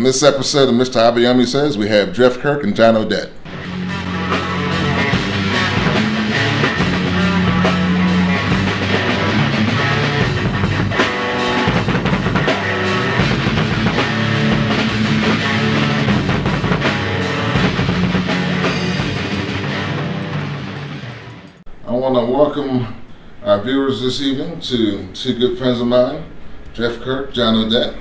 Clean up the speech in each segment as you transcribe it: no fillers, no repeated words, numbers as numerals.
On this episode of Mr. Abayami Says, we have Jeff Kirk and John Odette. I want to welcome our viewers this evening to two good friends of mine, Jeff Kirk, John Odette.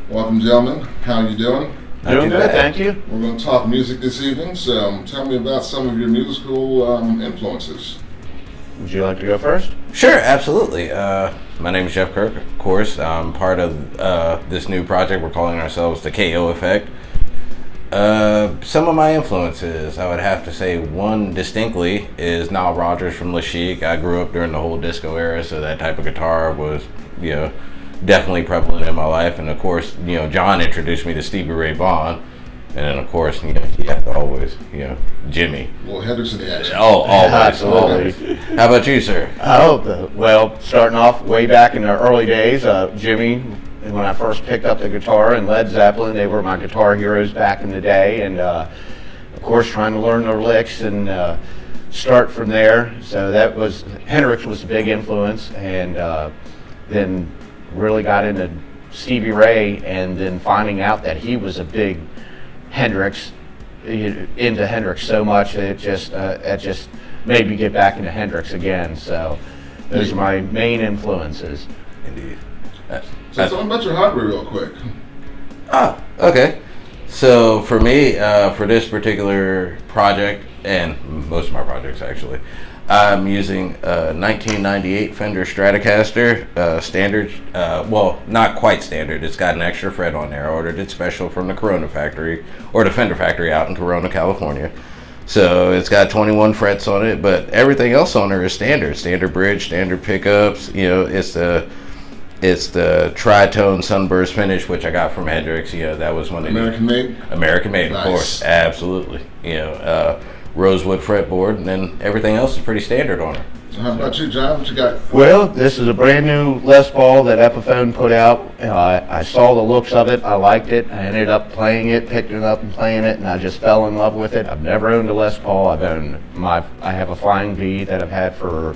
Welcome, gentlemen. How are you doing? Doing good, thank you. We're going to talk music this evening, so tell me about some of your musical influences. Would you like to go first? Sure, absolutely. My name is Jeff Kirk, of course. I'm part of this new project. We're calling ourselves the KO Effect. Some of my influences, I would have to say one distinctly is Nile Rodgers from Le Chic. I grew up during the whole disco era, so that type of guitar was, definitely prevalent in my life. And of course, John introduced me to Stevie Ray Vaughan. And then of course, you have to always, Jimmy. Well, Hendrix in the action. Oh, always. Absolutely. How about you, sir? Well, starting off way back in the early days, Jimmy, when I first picked up the guitar, and Led Zeppelin, they were my guitar heroes back in the day. And of course, trying to learn their licks and start from there. So Hendrix was a big influence. And then really got into Stevie Ray, and then finding out that he was a big into Hendrix so much that it just made me get back into Hendrix again. So those are my main influences. Indeed. So tell me about your hardware real quick. Oh, okay. So for me, for this particular project, and most of my projects actually, I'm using a 1998 Fender Stratocaster, standard, well, not quite standard. It's got an extra fret on there. I ordered it special from the Corona factory, or the Fender factory out in Corona, California. So it's got 21 frets on it, but everything else on there is standard. Standard bridge, standard pickups. It's the Tritone Sunburst finish, which I got from Hendrix. That was one of American made? American made, Nice. Of course. Absolutely. Rosewood fretboard, and then everything else is pretty standard on it. How about you, John? What you got? Well, this is a brand new Les Paul that Epiphone put out. I saw the looks of it. I liked it. I ended up playing it, picked it up and playing it, and I just fell in love with it. I've never owned a Les Paul. I have a Flying V that I've had for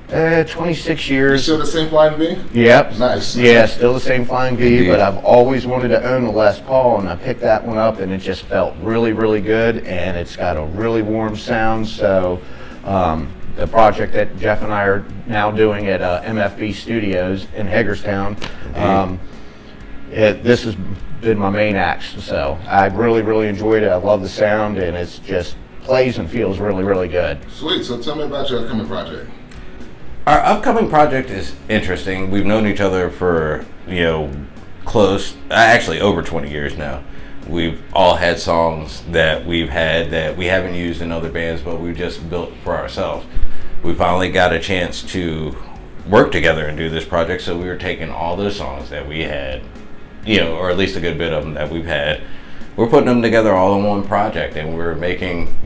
26 You years. still the same Flying V? Yep. Nice. Yeah, still the same Flying V, Indeed. but I've always wanted to own a Les Paul, and I picked that one up, and it just felt really, really good, and it's got a really warm sound. So the project that Jeff and I are now doing at MFB Studios in Hagerstown, this has been my main act. So I really, really enjoyed it. I love the sound, and it's just plays and feels really, really good. Sweet. So tell me about your upcoming project. Our upcoming project is interesting. We've known each other for, actually over 20 years now. We've all had songs that we've had that we haven't used in other bands, but we've just built for ourselves. We finally got a chance to work together and do this project, so we were taking all those songs that we had, or at least a good bit of them that we've had. We're putting them together all in one project, and we're making,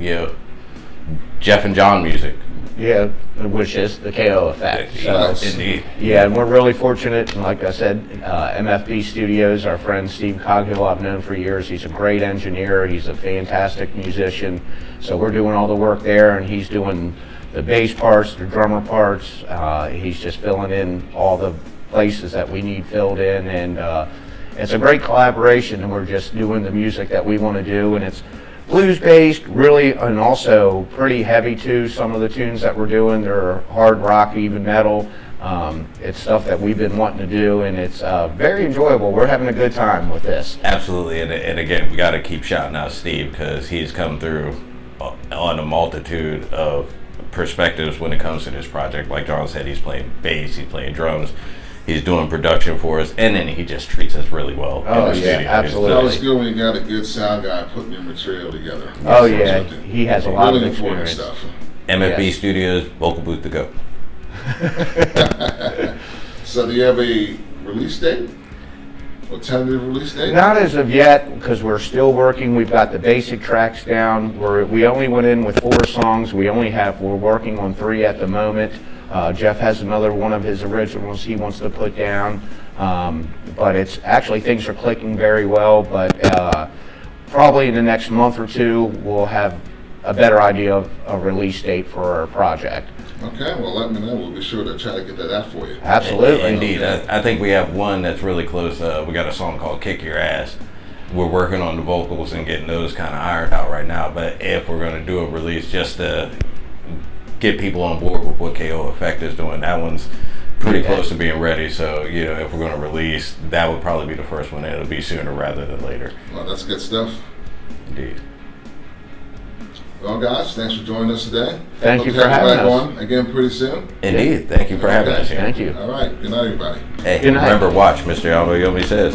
Jeff and John music. Yeah, which is the KO Effect. So, Indeed. yeah, and we're really fortunate. And like I said, MFB Studios, our friend Steve Coghill, I've known for years. He's a great engineer. He's a fantastic musician. So we're doing all the work there, and he's doing the bass parts, the drummer parts. He's just filling in all the places that we need filled in. And it's a great collaboration, and we're just doing the music that we want to do. And it's blues-based, really, and also pretty heavy too. Some of the tunes that we're doing, they're hard rock, even metal. It's stuff that we've been wanting to do, and it's very enjoyable. We're having a good time with this. Absolutely, and again, we got to keep shouting out Steve because he's come through on a multitude of perspectives when it comes to this project. Like John said, he's playing bass, he's playing drums, he's doing production for us, and then he just treats us really well. Oh, in the yeah, studio. absolutely. It's always good when you got a good sound guy putting your material together. Oh yeah, he has a lot Really of important experience. stuff. MFB Yes. Studios, vocal booth to go. So do you have a release date? A tentative release date? Not as of yet, because we're still working. We've got the basic tracks down. We only went in with 4 songs. We're working on 3 at the moment. Jeff has another one of his originals he wants to put down. But it's actually, things are clicking very well, but probably in the next month or two, we'll have a better idea of a release date for our project. Okay, well, let me know. We'll be sure to try to get that out for you. Absolutely. Indeed. I think we have one that's really close. We got a song called Kick Your Ass. We're working on the vocals and getting those kind of ironed out right now. But if we're going to do a release just to get people on board with what KO Effect is doing, that one's pretty close to being ready. So, if we're going to release, that would probably be the first one. It'll be sooner rather than later. Well, that's good stuff. Indeed. Well, guys, thanks for joining us today. Thank Hope you to for have having back us. on again pretty soon. Indeed. Thank you for having us here. Thank you. All right. Good night, everybody. Hey, Good night. remember, watch, Mr. Aldo Yomi says.